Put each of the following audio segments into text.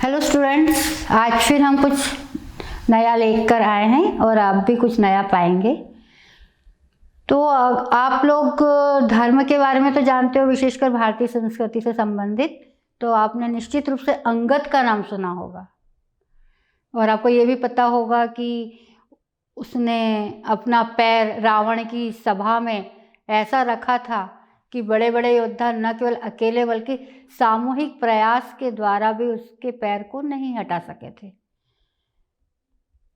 Hello students, आज फिर हम कुछ नया लेकर आए हैं और आप भी कुछ नया पाएंगे। तो आप लोग धर्म के बारे में तो जानते हो, विशेषकर भारतीय संस्कृति से संबंधित। तो आपने निश्चित रूप से अंगद का नाम सुना होगा और आपको ये भी पता होगा कि उसने अपना पैर रावण की सभा में ऐसा रखा था कि बड़े बड़े योद्धा न केवल अकेले बल्कि सामूहिक प्रयास के द्वारा भी उसके पैर को नहीं हटा सके थे।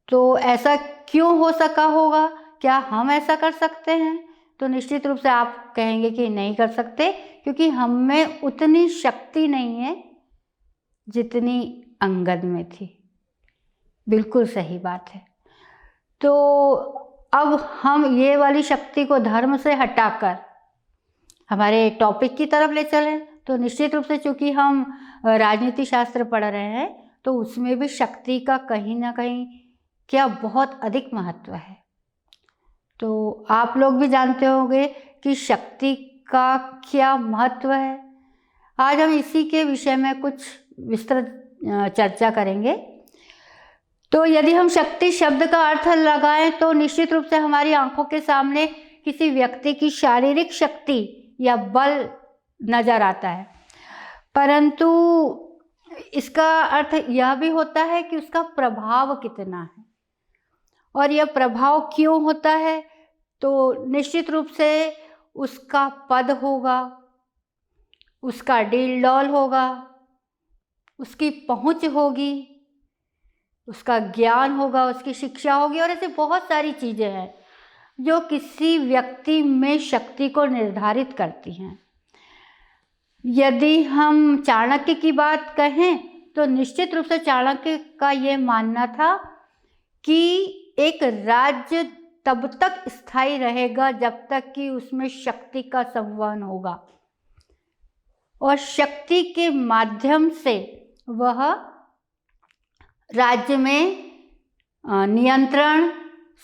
तो ऐसा क्यों हो सका होगा? क्या हम ऐसा कर सकते हैं? तो निश्चित रूप से आप कहेंगे कि नहीं कर सकते, क्योंकि हम में उतनी शक्ति नहीं है जितनी अंगद में थी। बिल्कुल सही बात है। तो अब हम ये वाली शक्ति को धर्म से हटाकर हमारे टॉपिक की तरफ ले चलें। तो निश्चित रूप से चूंकि हम राजनीति शास्त्र पढ़ रहे हैं तो उसमें भी शक्ति का कहीं ना कहीं क्या बहुत अधिक महत्व है। तो आप लोग भी जानते होंगे कि शक्ति का क्या महत्व है। आज हम इसी के विषय में कुछ विस्तृत चर्चा करेंगे। तो यदि हम शक्ति शब्द का अर्थ लगाएं तो निश्चित रूप से हमारी आंखों के सामने किसी व्यक्ति की शारीरिक शक्ति या बल नजर आता है, परंतु इसका अर्थ यह भी होता है कि उसका प्रभाव कितना है और यह प्रभाव क्यों होता है। तो निश्चित रूप से उसका पद होगा, उसका डील डॉल होगा, उसकी पहुंच होगी, उसका ज्ञान होगा, उसकी शिक्षा होगी और ऐसे बहुत सारी चीज़ें हैं जो किसी व्यक्ति में शक्ति को निर्धारित करती हैं। यदि हम चाणक्य की बात कहें तो निश्चित रूप से चाणक्य का ये मानना था कि एक राज्य तब तक स्थायी रहेगा जब तक कि उसमें शक्ति का संवहन होगा और शक्ति के माध्यम से वह राज्य में नियंत्रण,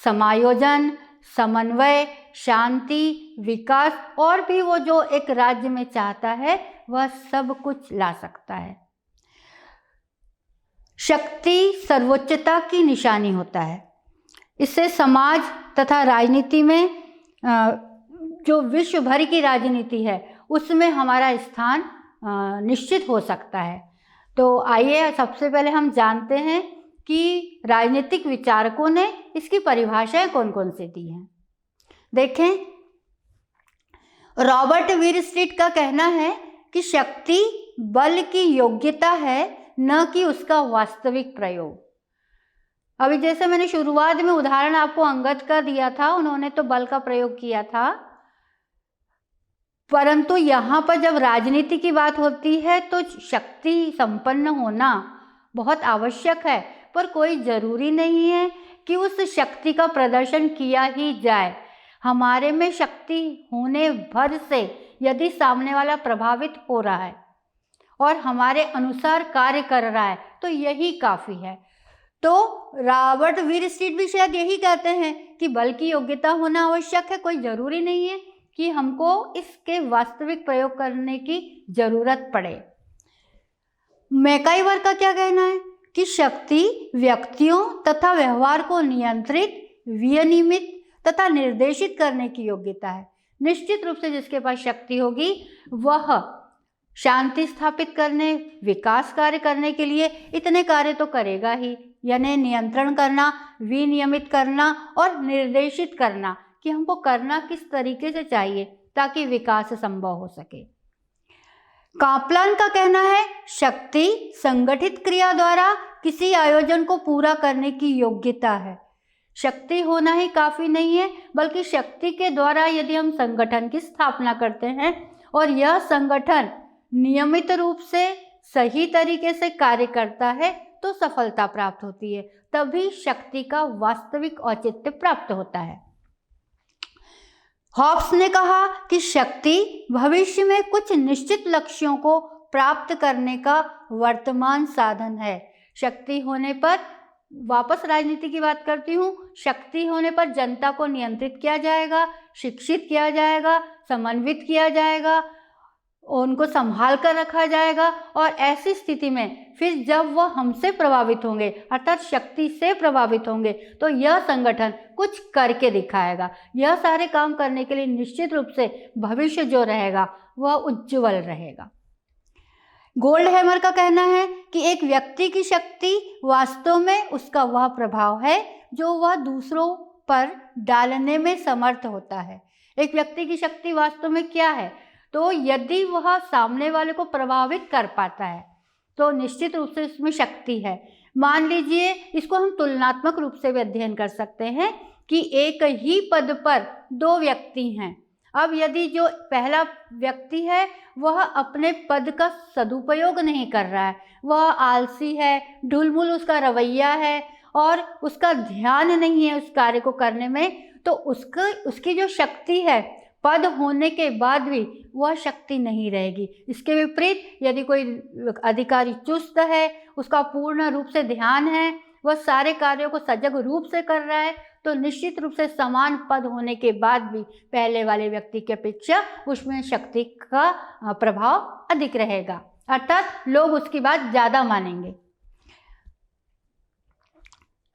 समायोजन, समन्वय, शांति, विकास और भी वो जो एक राज्य में चाहता है वह सब कुछ ला सकता है। शक्ति सर्वोच्चता की निशानी होता है। इससे समाज तथा राजनीति में जो विश्व भर की राजनीति है उसमें हमारा स्थान निश्चित हो सकता है। तो आइए सबसे पहले हम जानते हैं कि राजनीतिक विचारकों ने इसकी परिभाषाएं कौन कौन सी दी हैं। देखें, रॉबर्ट वीरस्ट्रीट का कहना है कि शक्ति बल की योग्यता है, न कि उसका वास्तविक प्रयोग। अभी जैसे मैंने शुरुआत में उदाहरण आपको अंगद का दिया था, उन्होंने तो बल का प्रयोग किया था, परंतु यहाँ पर जब राजनीति की बात होती है तो शक्ति संपन्न होना बहुत आवश्यक है, पर कोई ज़रूरी नहीं है कि उस शक्ति का प्रदर्शन किया ही जाए। हमारे में शक्ति होने भर से यदि सामने वाला प्रभावित हो रहा है और हमारे अनुसार कार्य कर रहा है तो यही काफ़ी है। तो रॉबर्ट वीरस्ट्रीट भी शायद यही कहते हैं कि बल की योग्यता होना आवश्यक है, कोई ज़रूरी नहीं है कि हमको इसके वास्तविक प्रयोग करने की ज़रूरत पड़े। मैकाइवर का क्या कहना है कि शक्ति व्यक्तियों तथा व्यवहार को नियंत्रित, विनियमित तथा निर्देशित करने की योग्यता है। निश्चित रूप से जिसके पास शक्ति होगी वह शांति स्थापित करने, विकास कार्य करने के लिए इतने कार्य तो करेगा ही, यानी नियंत्रण करना, विनियमित करना और निर्देशित करना कि हमको करना किस तरीके से चाहिए ताकि विकास संभव हो सके। कापलान का कहना है शक्ति संगठित क्रिया द्वारा किसी आयोजन को पूरा करने की योग्यता है। शक्ति होना ही काफ़ी नहीं है, बल्कि शक्ति के द्वारा यदि हम संगठन की स्थापना करते हैं और यह संगठन नियमित रूप से सही तरीके से कार्य करता है तो सफलता प्राप्त होती है, तभी शक्ति का वास्तविक औचित्य प्राप्त होता है। हॉब्स ने कहा कि शक्ति भविष्य में कुछ निश्चित लक्ष्यों को प्राप्त करने का वर्तमान साधन है। शक्ति होने पर, वापस राजनीति की बात करती हूँ, शक्ति होने पर जनता को नियंत्रित किया जाएगा, शिक्षित किया जाएगा, समन्वित किया जाएगा उनको संभाल कर रखा जाएगा। और ऐसी स्थिति में फिर जब वह हमसे प्रभावित होंगे अर्थात शक्ति से प्रभावित होंगे तो यह संगठन कुछ करके दिखाएगा। यह सारे काम करने के लिए निश्चित रूप से भविष्य जो रहेगा वह उज्जवल रहेगा। गोल्डहैमर का कहना है कि एक व्यक्ति की शक्ति वास्तव में उसका वह प्रभाव है जो वह दूसरों पर डालने में समर्थ होता है। एक व्यक्ति की शक्ति वास्तव में क्या है? तो यदि वह सामने वाले को प्रभावित कर पाता है तो निश्चित रूप से इसमें शक्ति है। मान लीजिए, इसको हम तुलनात्मक रूप से भी अध्ययन कर सकते हैं कि एक ही पद पर दो व्यक्ति हैं। अब यदि जो पहला व्यक्ति है वह अपने पद का सदुपयोग नहीं कर रहा है, वह आलसी है, ढुलमुल उसका रवैया है और उसका ध्यान नहीं है उस कार्य को करने में, तो उसकी जो शक्ति है पद होने के बाद भी वह शक्ति नहीं रहेगी। इसके विपरीत यदि कोई अधिकारी चुस्त है, उसका पूर्ण रूप से ध्यान है, वह सारे कार्यों को सजग रूप से कर रहा है, तो निश्चित रूप से समान पद होने के बाद भी पहले वाले व्यक्ति की अपेक्षा उसमें शक्ति का प्रभाव अधिक रहेगा, अर्थात लोग उसकी बात ज़्यादा मानेंगे।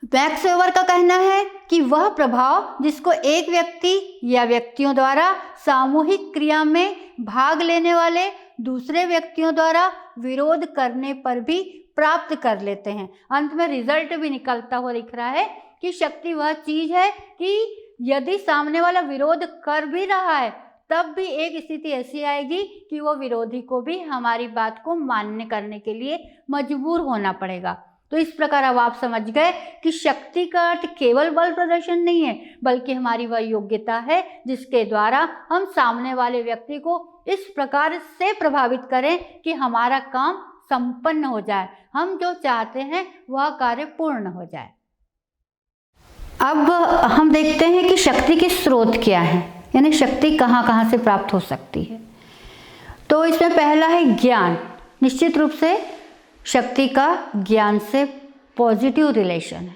मैक्स वेबर का कहना है कि वह प्रभाव जिसको एक व्यक्ति या व्यक्तियों द्वारा सामूहिक क्रिया में भाग लेने वाले दूसरे व्यक्तियों द्वारा विरोध करने पर भी प्राप्त कर लेते हैं। अंत में रिजल्ट भी निकलता हुआ दिख रहा है कि शक्ति वह चीज है कि यदि सामने वाला विरोध कर भी रहा है तब भी एक स्थिति ऐसी आएगी कि वो विरोधी को भी हमारी बात को मानने करने के लिए मजबूर होना पड़ेगा। तो इस प्रकार अब आप समझ गए कि शक्ति का अर्थ केवल बल प्रदर्शन नहीं है, बल्कि हमारी वह योग्यता है जिसके द्वारा हम सामने वाले व्यक्ति को इस प्रकार से प्रभावित करें कि हमारा काम संपन्न हो जाए, हम जो चाहते हैं वह कार्य पूर्ण हो जाए। अब हम देखते हैं कि शक्ति के स्रोत क्या है, यानी शक्ति कहाँ कहाँ से प्राप्त हो सकती है। तो इसमें पहला है ज्ञान। निश्चित रूप से शक्ति का ज्ञान से पॉजिटिव रिलेशन है।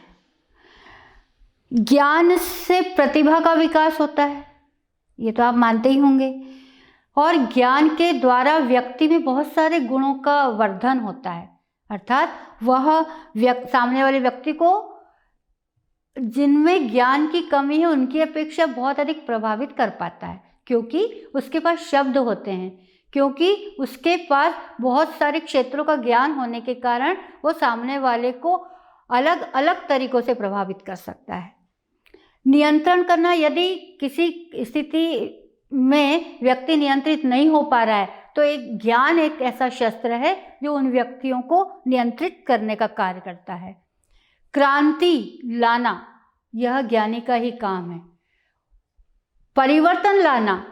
ज्ञान से प्रतिभा का विकास होता है, ये तो आप मानते ही होंगे, और ज्ञान के द्वारा व्यक्ति में बहुत सारे गुणों का वर्धन होता है, अर्थात वह सामने वाले व्यक्ति को जिनमें ज्ञान की कमी है उनकी अपेक्षा बहुत अधिक प्रभावित कर पाता है, क्योंकि उसके पास शब्द होते हैं, क्योंकि उसके पास बहुत सारे क्षेत्रों का ज्ञान होने के कारण वो सामने वाले को अलग अलग तरीकों से प्रभावित कर सकता है। नियंत्रण करना, यदि किसी स्थिति में व्यक्ति नियंत्रित नहीं हो पा रहा है तो एक ज्ञान एक ऐसा शस्त्र है जो उन व्यक्तियों को नियंत्रित करने का कार्य करता है। क्रांति लाना यह ज्ञानी का ही काम है। परिवर्तन लाना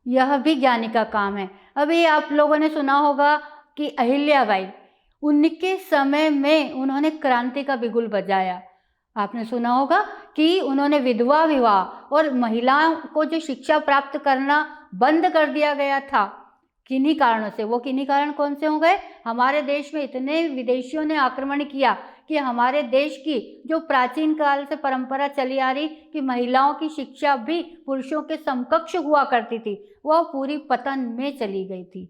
यह भी ज्ञानी का काम है। अभी आप लोगों ने सुना होगा कि अहिल्याबाई, उनके समय में उन्होंने क्रांति का बिगुल बजाया। आपने सुना होगा कि उन्होंने विधवा विवाह और महिलाओं को जो शिक्षा प्राप्त करना बंद कर दिया गया था किन्हीं कारणों से। वो किन्हीं कारण कौन से हो गए? हमारे देश में इतने विदेशियों ने आक्रमण किया कि हमारे देश की जो प्राचीन काल से परंपरा चली आ रही कि महिलाओं की शिक्षा भी पुरुषों के समकक्ष हुआ करती थी, वह पूरी पतन में चली गई थी।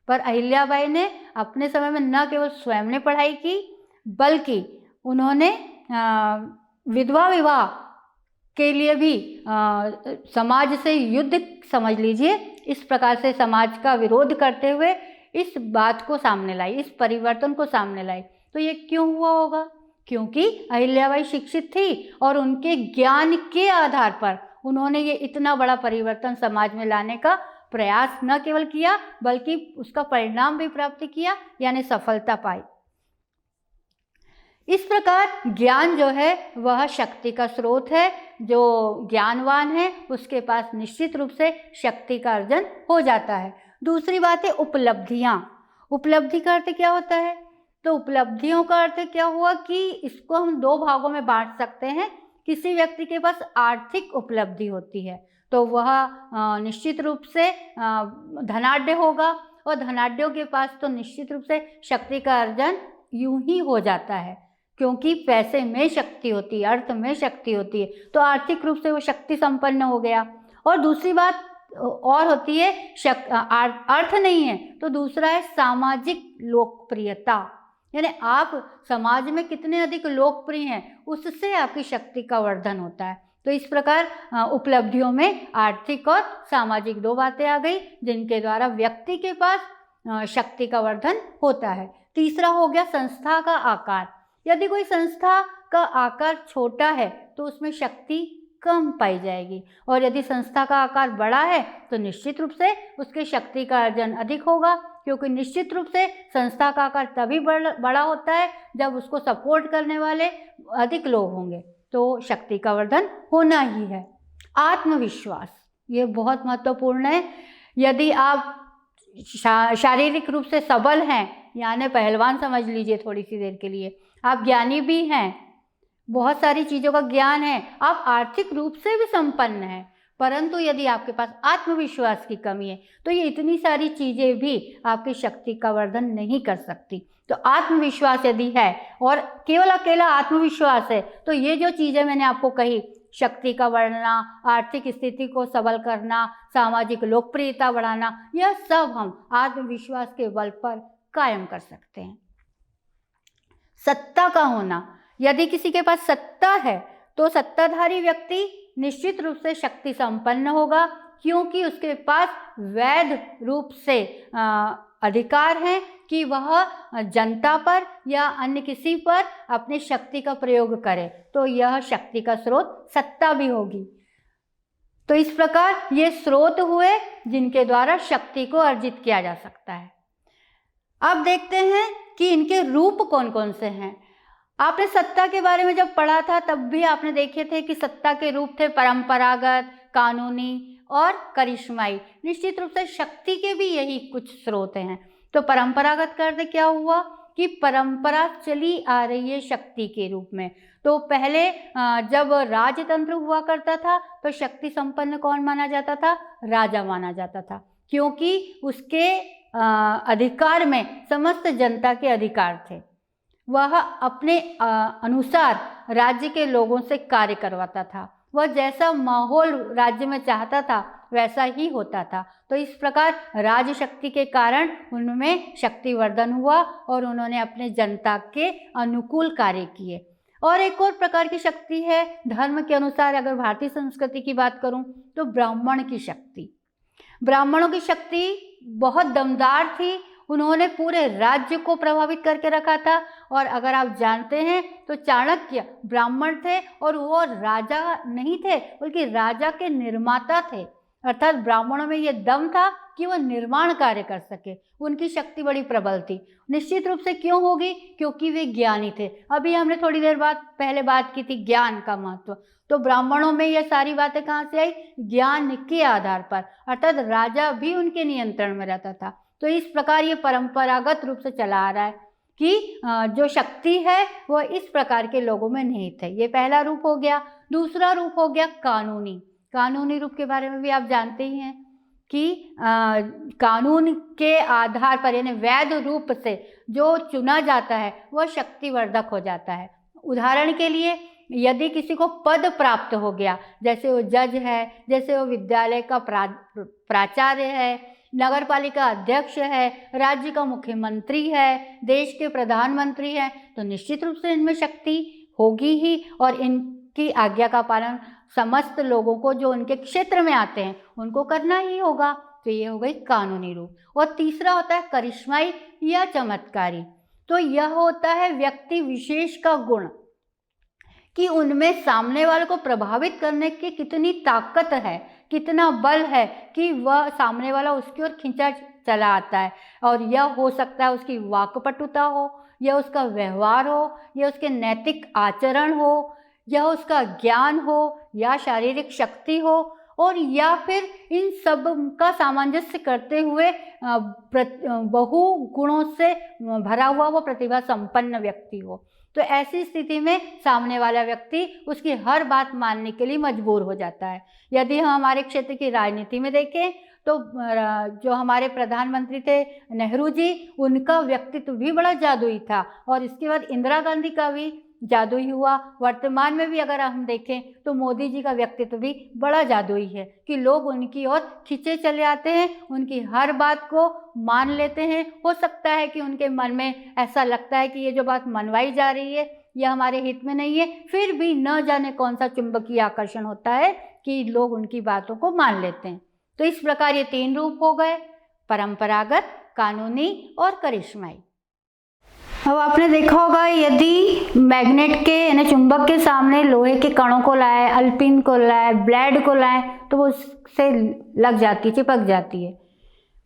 पर अहिल्याबाई ने अपने समय में न केवल स्वयं ने पढ़ाई की, बल्कि उन्होंने विधवा विवाह के लिए भी समाज से युद्ध, समझ लीजिए, इस प्रकार से समाज का विरोध करते हुए इस बात को सामने लाई, इस परिवर्तन को सामने लाई। तो ये क्यों हुआ होगा? क्योंकि अहिल्याबाई शिक्षित थी और उनके ज्ञान के आधार पर उन्होंने ये इतना बड़ा परिवर्तन समाज में लाने का प्रयास न केवल किया बल्कि उसका परिणाम भी प्राप्त किया, यानी सफलता पाई। इस प्रकार ज्ञान जो है वह शक्ति का स्रोत है। जो ज्ञानवान है उसके पास निश्चित रूप से शक्ति का अर्जन हो जाता है। दूसरी बात है उपलब्धियाँ। उपलब्धि का अर्थ क्या होता है? तो उपलब्धियों का अर्थ क्या हुआ कि इसको हम दो भागों में बांट सकते हैं। किसी व्यक्ति के पास आर्थिक उपलब्धि होती है तो वह निश्चित रूप से धनाढ्य होगा, और धनाढ्यों के पास तो निश्चित रूप से शक्ति का अर्जन यूं ही हो जाता है, क्योंकि पैसे में शक्ति होती है, अर्थ में शक्ति होती है, तो आर्थिक रूप से वो शक्ति संपन्न हो गया। और दूसरी बात और होती है अर्थ नहीं है, तो दूसरा है सामाजिक लोकप्रियता, यानी आप समाज में कितने अधिक लोकप्रिय हैं उससे आपकी शक्ति का वर्धन होता है। तो इस प्रकार उपलब्धियों में आर्थिक और सामाजिक दो बातें आ गई जिनके द्वारा व्यक्ति के पास शक्ति का वर्धन होता है। तीसरा हो गया संस्था का आकार। यदि कोई संस्था का आकार छोटा है तो उसमें शक्ति कम पाई जाएगी, और यदि संस्था का आकार बड़ा है तो निश्चित रूप से उसके शक्ति का अर्जन अधिक होगा, क्योंकि निश्चित रूप से संस्था का आकार तभी बड़ा होता है जब उसको सपोर्ट करने वाले अधिक लोग होंगे, तो शक्ति का वर्धन होना ही है। आत्मविश्वास, ये बहुत महत्वपूर्ण है। यदि आप शारीरिक रूप से सबल हैं, यानी पहलवान समझ लीजिए थोड़ी सी देर के लिए, आप ज्ञानी भी हैं, बहुत सारी चीज़ों का ज्ञान है, आप आर्थिक रूप से भी संपन्न हैं, परंतु यदि आपके पास आत्मविश्वास की कमी है तो ये इतनी सारी चीज़ें भी आपकी शक्ति का वर्धन नहीं कर सकती। तो आत्मविश्वास यदि है और केवल अकेला आत्मविश्वास है तो ये जो चीज़ें मैंने आपको कही, शक्ति का बढ़ना, आर्थिक स्थिति को सबल करना, सामाजिक लोकप्रियता बढ़ाना, यह सब हम आत्मविश्वास के बल पर कायम कर सकते हैं। सत्ता का होना, यदि किसी के पास सत्ता है तो सत्ताधारी व्यक्ति निश्चित रूप से शक्ति संपन्न होगा, क्योंकि उसके पास वैध रूप से अधिकार है कि वह जनता पर या अन्य किसी पर अपनी शक्ति का प्रयोग करे, तो यह शक्ति का स्रोत सत्ता भी होगी। तो इस प्रकार ये स्रोत हुए जिनके द्वारा शक्ति को अर्जित किया जा सकता है। अब देखते हैं कि इनके रूप कौन कौन से हैं। आपने सत्ता के बारे में जब पढ़ा था तब भी आपने देखे थे कि सत्ता के रूप थे परंपरागत, कानूनी और करिश्माई। निश्चित रूप से शक्ति के भी यही कुछ स्रोत हैं। तो परंपरागत का अर्थ क्या हुआ कि परंपरा चली आ रही है शक्ति के रूप में। तो पहले जब राजतंत्र हुआ करता था तो शक्ति संपन्न कौन माना जाता था? राजा माना जाता था, क्योंकि उसके अधिकार में समस्त जनता के अधिकार थे। वह अपने अनुसार राज्य के लोगों से कार्य करवाता था, वह जैसा माहौल राज्य में चाहता था वैसा ही होता था। तो इस प्रकार राज्य शक्ति के कारण उनमें शक्तिवर्धन हुआ और उन्होंने अपने जनता के अनुकूल कार्य किए। और एक और प्रकार की शक्ति है धर्म के अनुसार, अगर भारतीय संस्कृति की बात करूं तो ब्राह्मण की शक्ति। ब्राह्मणों की शक्ति बहुत दमदार थी, उन्होंने पूरे राज्य को प्रभावित करके रखा था। और अगर आप जानते हैं तो चाणक्य ब्राह्मण थे और वो राजा नहीं थे बल्कि राजा के निर्माता थे, अर्थात ब्राह्मणों में ये दम था कि वो निर्माण कार्य कर सके। उनकी शक्ति बड़ी प्रबल थी। निश्चित रूप से क्यों होगी? क्योंकि वे ज्ञानी थे। अभी हमने थोड़ी देर बाद पहले बात की थी ज्ञान का महत्व, तो ब्राह्मणों में ये सारी बातें कहाँ से आई? ज्ञान के आधार पर, अर्थात राजा भी उनके नियंत्रण में रहता था। तो इस प्रकार ये परंपरागत रूप से चला आ रहा है कि जो शक्ति है वह इस प्रकार के लोगों में निहित है। ये पहला रूप हो गया। दूसरा रूप हो गया कानूनी। कानूनी रूप के बारे में भी आप जानते ही हैं कि कानून के आधार पर यानी वैध रूप से जो चुना जाता है वह शक्तिवर्धक हो जाता है। उदाहरण के लिए यदि किसी को पद प्राप्त हो गया, जैसे वो जज है, जैसे वो विद्यालय का प्राचार्य है, नगर पालिका अध्यक्ष है, राज्य का मुख्यमंत्री है, देश के प्रधानमंत्री हैं, तो निश्चित रूप से इनमें शक्ति होगी ही और इनकी आज्ञा का पालन समस्त लोगों को जो उनके क्षेत्र में आते हैं उनको करना ही होगा। तो ये हो गई कानूनी रूप। और तीसरा होता है करिश्माई या चमत्कारी। तो यह होता है व्यक्ति विशेष का गुण कि उनमें सामने वाले को प्रभावित करने की कितनी ताकत है, कितना बल है कि वह सामने वाला उसकी ओर खींचा चला आता है। और यह हो सकता है उसकी वाक्पटुता हो, यह उसका व्यवहार हो, यह उसके नैतिक आचरण हो, यह उसका ज्ञान हो, या शारीरिक शक्ति हो, और या फिर इन सब का सामंजस्य करते हुए बहु गुणों से भरा हुआ वो प्रतिभा संपन्न व्यक्ति हो। तो ऐसी स्थिति में सामने वाला व्यक्ति उसकी हर बात मानने के लिए मजबूर हो जाता है। यदि हम हमारे क्षेत्र की राजनीति में देखें तो जो हमारे प्रधानमंत्री थे नेहरू जी, उनका व्यक्तित्व भी बड़ा जादुई था। और इसके बाद इंदिरा गांधी का भी जादुई हुआ। वर्तमान में भी अगर हम देखें तो मोदी जी का व्यक्तित्व भी बड़ा जादुई है कि लोग उनकी ओर खींचे चले आते हैं, उनकी हर बात को मान लेते हैं। हो सकता है कि उनके मन में ऐसा लगता है कि ये जो बात मनवाई जा रही है यह हमारे हित में नहीं है, फिर भी न जाने कौन सा चुंबकीय आकर्षण होता है कि लोग उनकी बातों को मान लेते हैं। तो इस प्रकार ये 3 रूप हो गए, परंपरागत, कानूनी और करिश्माई। अब आपने देखा होगा यदि मैग्नेट के यानी चुंबक के सामने लोहे के कणों को लाए, अल्पिन को लाए, ब्लेड को लाए तो वो उससे लग जाती, चिपक जाती है।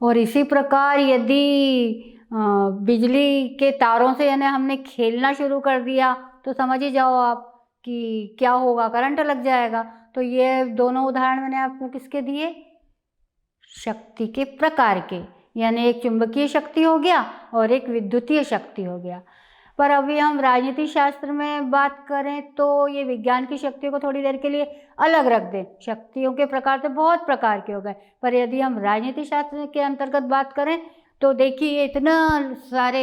और इसी प्रकार यदि बिजली के तारों से यानी हमने खेलना शुरू कर दिया तो समझ ही जाओ आप कि क्या होगा, करंट लग जाएगा। तो ये दोनों उदाहरण मैंने आपको किसके दिए? शक्ति के प्रकार के, यानी एक चुंबकीय शक्ति हो गया और एक विद्युतीय शक्ति हो गया। पर अभी हम राजनीति शास्त्र में बात करें तो ये विज्ञान की शक्तियों को थोड़ी देर के लिए अलग रख दें। शक्तियों के प्रकार तो बहुत प्रकार के हो गए, पर यदि हम राजनीति शास्त्र के अंतर्गत बात करें तो देखिए इतना सारे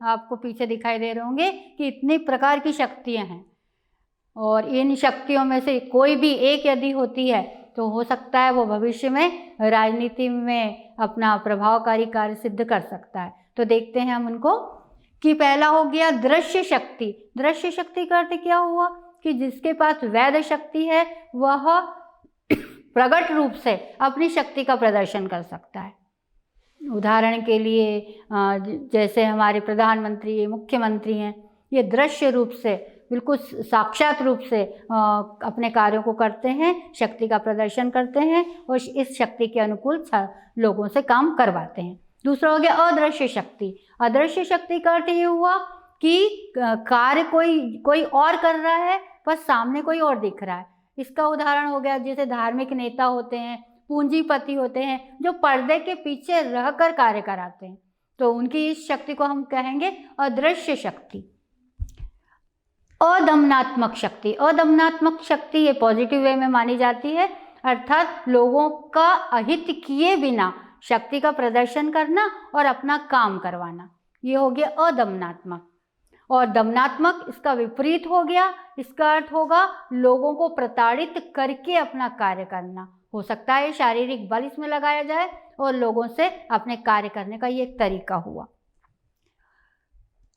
आपको पीछे दिखाई दे रहे होंगे कि इतने प्रकार की शक्तियाँ हैं, और इन शक्तियों में से कोई भी एक यदि होती है तो हो सकता है वो भविष्य में राजनीति में अपना प्रभावकारी कार्य सिद्ध कर सकता है। तो देखते हैं हम उनको कि पहला हो गया दृश्य शक्ति। दृश्य शक्ति का अर्थ क्या हुआ कि जिसके पास वैध शक्ति है वह प्रकट रूप से अपनी शक्ति का प्रदर्शन कर सकता है। उदाहरण के लिए जैसे हमारे प्रधानमंत्री, मुख्यमंत्री हैं, ये दृश्य रूप से बिल्कुल साक्षात रूप से अपने कार्यों को करते हैं, शक्ति का प्रदर्शन करते हैं और इस शक्ति के अनुकूल लोगों से काम करवाते हैं। दूसरा हो गया अदृश्य शक्ति। अदृश्य शक्ति का अर्थ ये हुआ कि कार्य कोई और कर रहा है पर सामने कोई और दिख रहा है। इसका उदाहरण हो गया जैसे धार्मिक नेता होते हैं, पूंजीपति होते हैं जो पर्दे के पीछे रहकर कार्य कराते हैं, तो उनकी इस शक्ति को हम कहेंगे अदृश्य शक्ति। अदमनात्मक शक्ति। अदमनात्मक शक्ति ये पॉजिटिव वे में मानी जाती है, अर्थात लोगों का अहित किए बिना शक्ति का प्रदर्शन करना और अपना काम करवाना, ये हो गया अदमनात्मक। और दमनात्मक इसका विपरीत हो गया, इसका अर्थ होगा लोगों को प्रताड़ित करके अपना कार्य करना। हो सकता है शारीरिक बल इसमें लगाया जाए और लोगों से अपने कार्य करने का ये एक तरीका हुआ।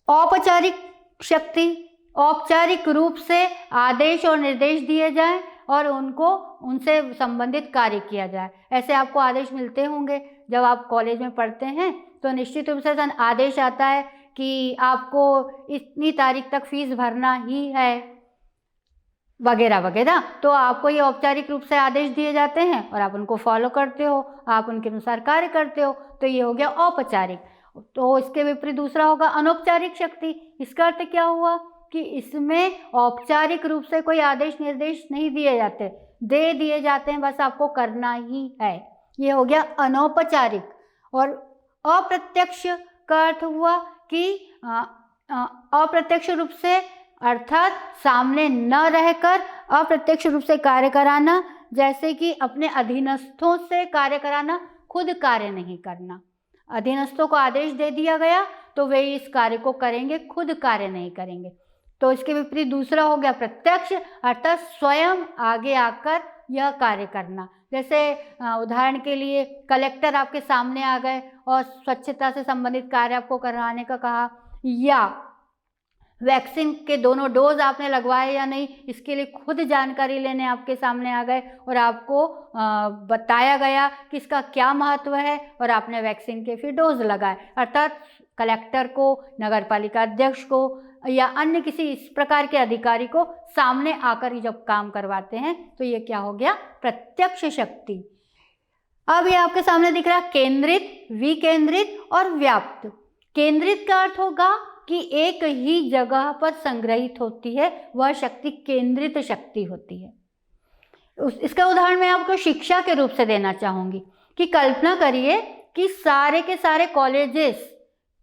औपचारिक शक्ति। औपचारिक रूप से आदेश और निर्देश दिए जाएं और उनसे संबंधित कार्य किया जाए। ऐसे आपको आदेश मिलते होंगे जब आप कॉलेज में पढ़ते हैं, तो निश्चित रूप से आदेश आता है कि आपको इतनी तारीख तक फीस भरना ही है वगैरह वगैरह। तो आपको ये औपचारिक रूप से आदेश दिए जाते हैं और आप उनको फॉलो करते हो, आप उनके अनुसार कार्य करते हो, तो ये हो गया औपचारिक। तो इसके विपरीत दूसरा होगा अनौपचारिक शक्ति। इसका अर्थ क्या हुआ कि इसमें औपचारिक रूप से कोई आदेश निर्देश नहीं दिए जाते, दे दिए जाते हैं, बस आपको करना ही है। ये हो गया अनौपचारिक। और अप्रत्यक्ष का अर्थ हुआ कि अप्रत्यक्ष रूप से अर्थात सामने न रहकर अप्रत्यक्ष रूप से कार्य कराना, जैसे कि अपने अधीनस्थों से कार्य कराना, खुद कार्य नहीं करना। अधीनस्थों को आदेश दे दिया गया तो वे इस कार्य को करेंगे, खुद कार्य नहीं करेंगे। तो इसके विपरीत दूसरा हो गया प्रत्यक्ष, अर्थात स्वयं आगे आकर यह कार्य करना। जैसे उदाहरण के लिए कलेक्टर आपके सामने आ गए और स्वच्छता से संबंधित कार्य आपको करवाने का कहा, या वैक्सीन के दोनों डोज आपने लगवाए या नहीं इसके लिए खुद जानकारी लेने आपके सामने आ गए और आपको बताया गया कि इसका क्या महत्व है और आपने वैक्सीन के फिर डोज लगाए। अर्थात कलेक्टर को, नगरपालिका अध्यक्ष को या अन्य किसी इस प्रकार के अधिकारी को सामने आकर जब काम करवाते हैं तो ये क्या हो गया? प्रत्यक्ष शक्ति। अब ये आपके सामने दिख रहा है केंद्रित, विकेंद्रित और व्याप्त। केंद्रित का अर्थ होगा कि एक ही जगह पर संग्रहित होती है, वह शक्ति केंद्रित शक्ति होती है। इसका उदाहरण मैं आपको शिक्षा के रूप से देना चाहूँगी कि कल्पना करिए कि सारे के सारे कॉलेजेस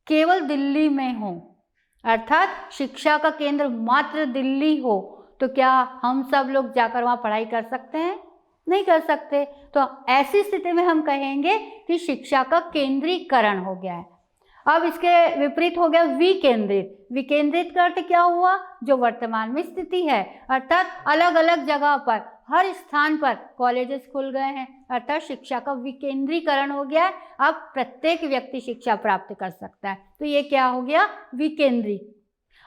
केवल दिल्ली में हों, अर्थात शिक्षा का केंद्र मात्र दिल्ली हो, तो क्या हम सब लोग जाकर वहाँ पढ़ाई कर सकते हैं? नहीं कर सकते। तो ऐसी स्थिति में हम कहेंगे कि शिक्षा का केंद्रीकरण हो गया है। अब इसके विपरीत हो गया विकेंद्रित। विकेंद्रित का अर्थ क्या हुआ? जो वर्तमान में स्थिति है, अर्थात अलग अलग जगह पर, हर स्थान पर कॉलेजेस खुल गए हैं, अर्थात शिक्षा का विकेंद्रीकरण हो गया है। अब प्रत्येक व्यक्ति शिक्षा प्राप्त कर सकता है, तो ये क्या हो गया? विकेंद्रित।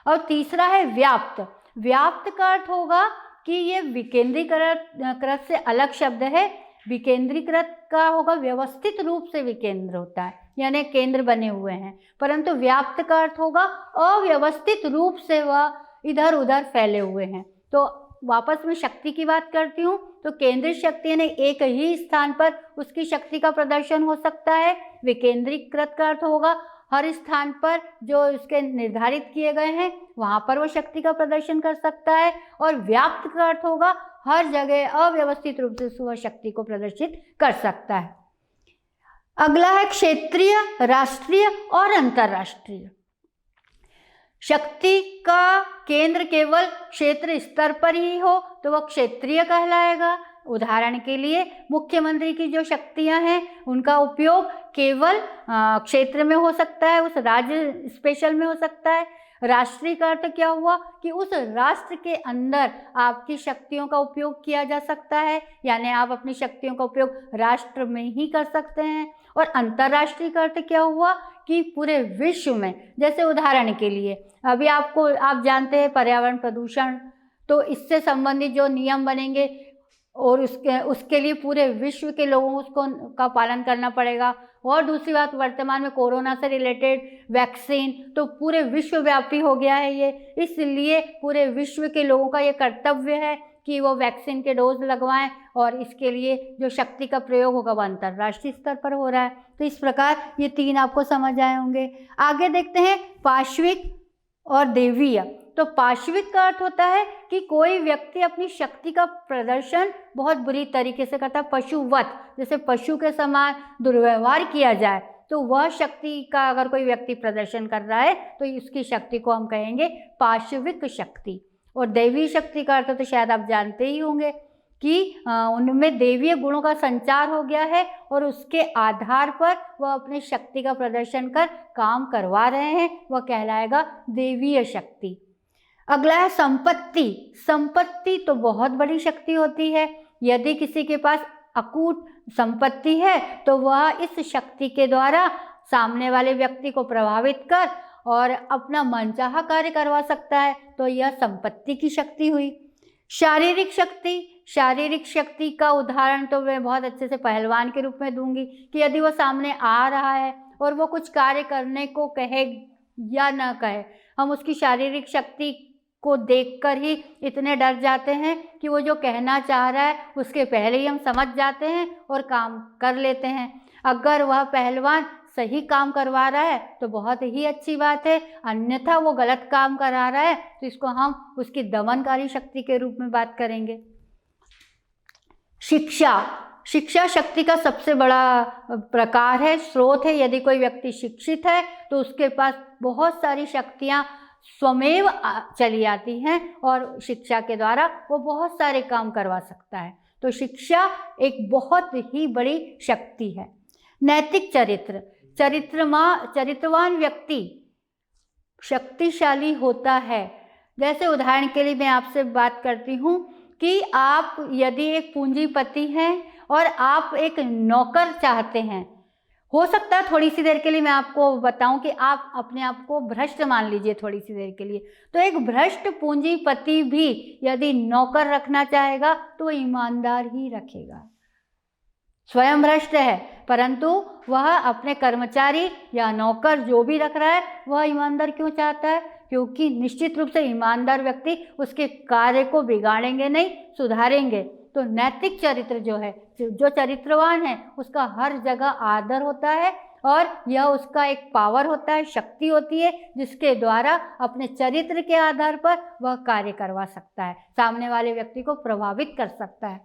और तीसरा है व्याप्त। व्याप्त का अर्थ होगा कि ये विकेंद्रीकृत से अलग शब्द है। विकेंद्रीकृत का होगा व्यवस्थित रूप से विकेंद्र होता है, यानी केंद्र बने हुए हैं, परंतु व्याप्त का अर्थ होगा अव्यवस्थित रूप से वह इधर उधर फैले हुए हैं। तो वापस में शक्ति की बात करती हूँ, तो केंद्रित शक्ति यानी एक ही स्थान पर उसकी शक्ति का प्रदर्शन हो सकता है। विकेंद्रीकृत का अर्थ होगा हर स्थान पर जो उसके निर्धारित किए गए हैं वहाँ पर वो शक्ति का प्रदर्शन कर सकता है। और व्याप्त का अर्थ होगा हर जगह अव्यवस्थित रूप से वह शक्ति को प्रदर्शित कर सकता है। अगला है क्षेत्रीय, राष्ट्रीय और अंतर्राष्ट्रीय। शक्ति का केंद्र केवल क्षेत्र स्तर पर ही हो तो वह क्षेत्रीय कहलाएगा। उदाहरण के लिए मुख्यमंत्री की जो शक्तियां हैं उनका उपयोग केवल क्षेत्र में हो सकता है, उस राज्य स्पेशल में हो सकता है। राष्ट्रीय का अर्थ क्या हुआ कि उस राष्ट्र के अंदर आपकी शक्तियों का उपयोग किया जा सकता है, यानी आप अपनी शक्तियों का उपयोग राष्ट्र में ही कर सकते हैं। और अंतर्राष्ट्रीय का अर्थ क्या हुआ कि पूरे विश्व में, जैसे उदाहरण के लिए अभी आप जानते हैं पर्यावरण प्रदूषण, तो इससे संबंधित जो नियम बनेंगे और उसके लिए पूरे विश्व के लोगों को का पालन करना पड़ेगा। और दूसरी बात, वर्तमान में कोरोना से रिलेटेड वैक्सीन तो पूरे विश्वव्यापी हो गया है ये, इसलिए पूरे विश्व के लोगों का ये कर्तव्य है कि वो वैक्सीन के डोज लगवाएं, और इसके लिए जो शक्ति का प्रयोग होगा वह अंतर्राष्ट्रीय स्तर पर हो रहा है। तो इस प्रकार ये तीन आपको समझ आए होंगे। आगे देखते हैं पाश्विक और देवीय। तो पाश्विक का अर्थ होता है कि कोई व्यक्ति अपनी शक्ति का प्रदर्शन बहुत बुरी तरीके से करता है, पशुवत, जैसे पशु के समान दुर्व्यवहार किया जाए, तो वह शक्ति का अगर कोई व्यक्ति प्रदर्शन कर रहा है तो उसकी शक्ति को हम कहेंगे पाश्विक शक्ति। और दैवीय शक्ति का अर्थ तो शायद आप जानते ही होंगे कि उनमें देवीय गुणों का संचार हो गया है और उसके आधार पर वह अपनी शक्ति का प्रदर्शन कर काम करवा रहे हैं, वह कहलाएगा देवीय शक्ति। अगला है संपत्ति। संपत्ति तो बहुत बड़ी शक्ति होती है। यदि किसी के पास अकूट संपत्ति है तो वह इस शक्ति के द्वारा सामने वाले व्यक्ति को प्रभावित कर और अपना मनचाहा कार्य करवा सकता है, तो यह संपत्ति की शक्ति हुई। शारीरिक शक्ति। शारीरिक शक्ति का उदाहरण तो मैं बहुत अच्छे से पहलवान के रूप में दूंगी कि यदि वो सामने आ रहा है और वो कुछ कार्य करने को कहे या ना कहे, हम उसकी शारीरिक शक्ति को देखकर ही इतने डर जाते हैं कि वो जो कहना चाह रहा है उसके पहले ही हम समझ जाते हैं और काम कर लेते हैं। अगर वह पहलवान सही काम करवा रहा है तो बहुत ही अच्छी बात है, अन्यथा वो गलत काम करा रहा है तो इसको हम उसकी दमनकारी शक्ति के रूप में बात करेंगे। शिक्षा। शिक्षा शक्ति का सबसे बड़ा प्रकार है, स्रोत है। यदि कोई व्यक्ति शिक्षित है तो उसके पास बहुत सारी शक्तियाँ स्वमेव चली आती हैं और शिक्षा के द्वारा वो बहुत सारे काम करवा सकता है। तो शिक्षा एक बहुत ही बड़ी शक्ति है। नैतिक चरित्र। चरित्रवान व्यक्ति शक्तिशाली होता है। जैसे उदाहरण के लिए मैं आपसे बात करती हूँ कि आप यदि एक पूंजीपति हैं और आप एक नौकर चाहते हैं, हो सकता है थोड़ी सी देर के लिए मैं आपको बताऊं कि आप अपने आप को भ्रष्ट मान लीजिए थोड़ी सी देर के लिए, तो एक भ्रष्ट पूंजीपति भी यदि नौकर रखना चाहेगा तो ईमानदार ही रखेगा। स्वयं भ्रष्ट है परंतु वह अपने कर्मचारी या नौकर जो भी रख रहा है वह ईमानदार क्यों चाहता है? क्योंकि निश्चित रूप से ईमानदार व्यक्ति उसके कार्य को बिगाड़ेंगे नहीं, सुधारेंगे। तो नैतिक चरित्र जो है, जो चरित्रवान है उसका हर जगह आदर होता है और यह उसका एक पावर होता है, शक्ति होती है जिसके द्वारा अपने चरित्र के आधार पर वह कार्य करवा सकता है, सामने वाले व्यक्ति को प्रभावित कर सकता है।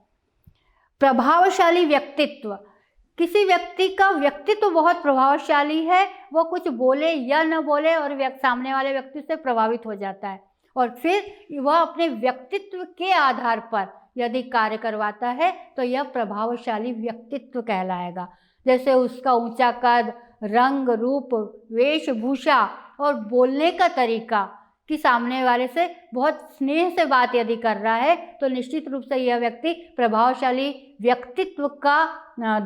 प्रभावशाली व्यक्तित्व। किसी व्यक्ति का व्यक्तित्व बहुत प्रभावशाली है, वो कुछ बोले या न बोले और सामने वाले व्यक्ति से प्रभावित हो जाता है और फिर वह अपने व्यक्तित्व के आधार पर यदि कार्य करवाता है तो यह प्रभावशाली व्यक्तित्व कहलाएगा। जैसे उसका ऊंचा कद, रंग रूप, वेशभूषा और बोलने का तरीका कि सामने वाले से बहुत स्नेह से बात यदि कर रहा है तो निश्चित रूप से यह व्यक्ति प्रभावशाली व्यक्तित्व का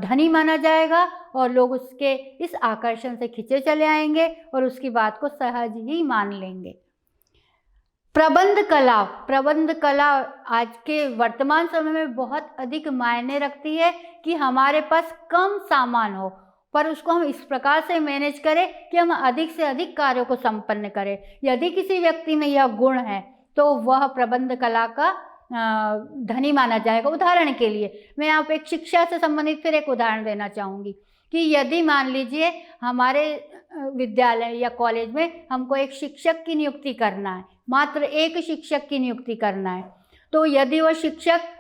धनी माना जाएगा और लोग उसके इस आकर्षण से खिंचे चले आएंगे और उसकी बात को सहज ही मान लेंगे। प्रबंध कला आज के वर्तमान समय में बहुत अधिक मायने रखती है कि हमारे पास कम सामान हो पर उसको हम इस प्रकार से मैनेज करें कि हम अधिक से अधिक कार्यों को संपन्न करें। यदि किसी व्यक्ति में यह गुण है तो वह प्रबंध कला का धनी माना जाएगा। उदाहरण के लिए मैं आप एक शिक्षा से संबंधित फिर एक उदाहरण देना चाहूँगी कि यदि मान लीजिए हमारे विद्यालय या कॉलेज में हमको एक शिक्षक की नियुक्ति करना है, मात्र एक शिक्षक की नियुक्ति करना है, तो यदि वह शिक्षक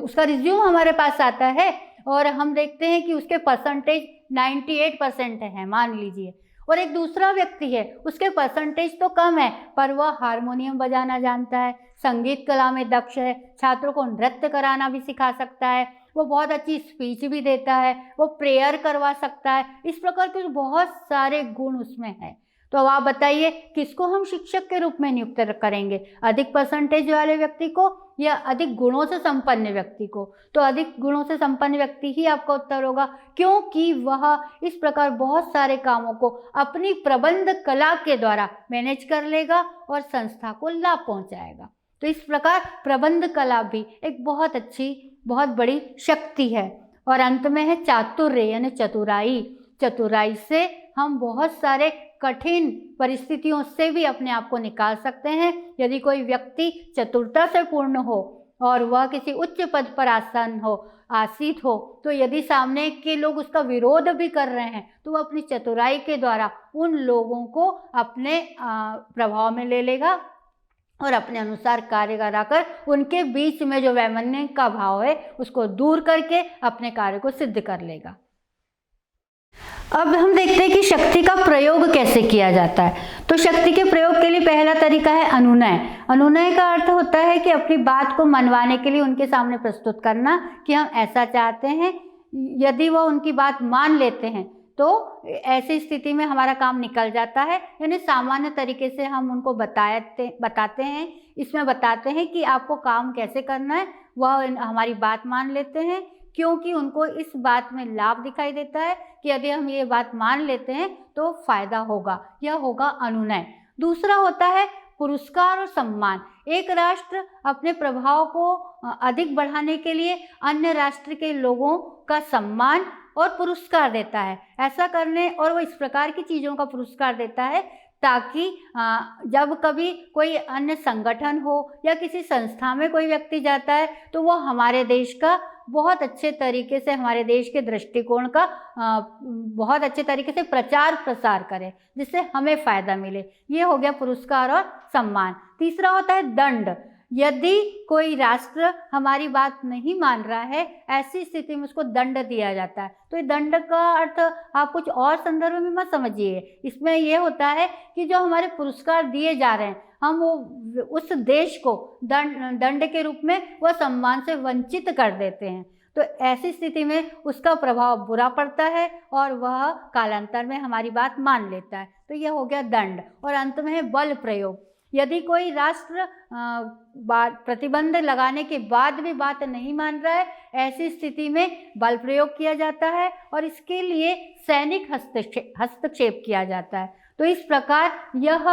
उसका रिज्यूम हमारे पास आता है और हम देखते हैं कि उसके परसेंटेज 98% है मान लीजिए, और एक दूसरा व्यक्ति है उसके परसेंटेज तो कम है पर वह हारमोनियम बजाना जानता है, संगीत कला में दक्ष है, छात्रों को नृत्य कराना भी सिखा सकता है, वो बहुत अच्छी स्पीच भी देता है, वो प्रेयर करवा सकता है, इस प्रकार के बहुत सारे गुण उसमें हैं। तो अब आप बताइए किसको हम शिक्षक के रूप में नियुक्त करेंगे, अधिक परसेंटेज वाले व्यक्ति को या अधिक गुणों से संपन्न व्यक्ति को? तो अधिक गुणों से संपन्न व्यक्ति ही आपका उत्तर होगा, क्योंकि वह इस प्रकार बहुत सारे कामों को अपनी प्रबंध कला के द्वारा मैनेज कर लेगा और संस्था को लाभ पहुंचाएगा। तो इस प्रकार प्रबंध कला भी एक बहुत अच्छी बहुत बड़ी शक्ति है। और अंत में है चातुर्य यानी चतुराई। चतुराई से हम बहुत सारे कठिन परिस्थितियों से भी अपने आप को निकाल सकते हैं। यदि कोई व्यक्ति चतुरता से पूर्ण हो और वह किसी उच्च पद पर आसीत हो तो यदि सामने के लोग उसका विरोध भी कर रहे हैं तो वह अपनी चतुराई के द्वारा उन लोगों को अपने प्रभाव में ले लेगा और अपने अनुसार कार्य कराकर उनके बीच में जो वैमनस्य का भाव है उसको दूर करके अपने कार्य को सिद्ध कर लेगा। अब हम देखते हैं कि शक्ति का प्रयोग कैसे किया जाता है। तो शक्ति के प्रयोग के लिए पहला तरीका है अनुनय। अनुनय का अर्थ होता है कि अपनी बात को मनवाने के लिए उनके सामने प्रस्तुत करना कि हम ऐसा चाहते हैं। यदि वह उनकी बात मान लेते हैं तो ऐसी स्थिति में हमारा काम निकल जाता है। यानी सामान्य तरीके से हम उनको बताते हैं, इसमें बताते हैं कि आपको काम कैसे करना है। वह हमारी बात मान लेते हैं क्योंकि उनको इस बात में लाभ दिखाई देता है कि यदि हम ये बात मान लेते हैं तो फायदा होगा। यह होगा अनुनय। दूसरा होता है पुरस्कार और सम्मान। एक राष्ट्र अपने प्रभाव को अधिक बढ़ाने के लिए अन्य राष्ट्र के लोगों का सम्मान और पुरस्कार देता है। ऐसा करने और वो इस प्रकार की चीज़ों का पुरस्कार देता है ताकि जब कभी कोई अन्य संगठन हो या किसी संस्था में कोई व्यक्ति जाता है तो वह हमारे देश का बहुत अच्छे तरीके से, हमारे देश के दृष्टिकोण का बहुत अच्छे तरीके से प्रचार प्रसार करे जिससे हमें फ़ायदा मिले। ये हो गया पुरस्कार और सम्मान। तीसरा होता है दंड। यदि कोई राष्ट्र हमारी बात नहीं मान रहा है, ऐसी स्थिति में उसको दंड दिया जाता है। तो ये दंड का अर्थ आप कुछ और संदर्भ में मत समझिए। इसमें यह होता है कि जो हमारे पुरस्कार दिए जा रहे हैं हम वो उस देश को दंड के रूप में वह सम्मान से वंचित कर देते हैं। तो ऐसी स्थिति में उसका प्रभाव बुरा पड़ता है और वह कालांतर में हमारी बात मान लेता है। तो यह हो गया दंड। और अंत में है बल प्रयोग। यदि कोई राष्ट्र प्रतिबंध लगाने के बाद भी बात नहीं मान रहा है, ऐसी स्थिति में बल प्रयोग किया जाता है और इसके लिए सैनिक हस्तक्षेप किया जाता है। तो इस प्रकार यह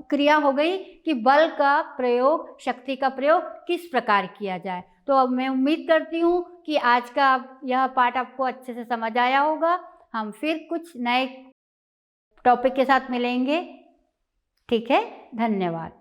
क्रिया हो गई कि बल का प्रयोग, शक्ति का प्रयोग किस प्रकार किया जाए। तो अब मैं उम्मीद करती हूँ कि आज का यह पाठ आपको अच्छे से समझ आया होगा। हम फिर कुछ नए टॉपिक के साथ मिलेंगे। ठीक है, धन्यवाद।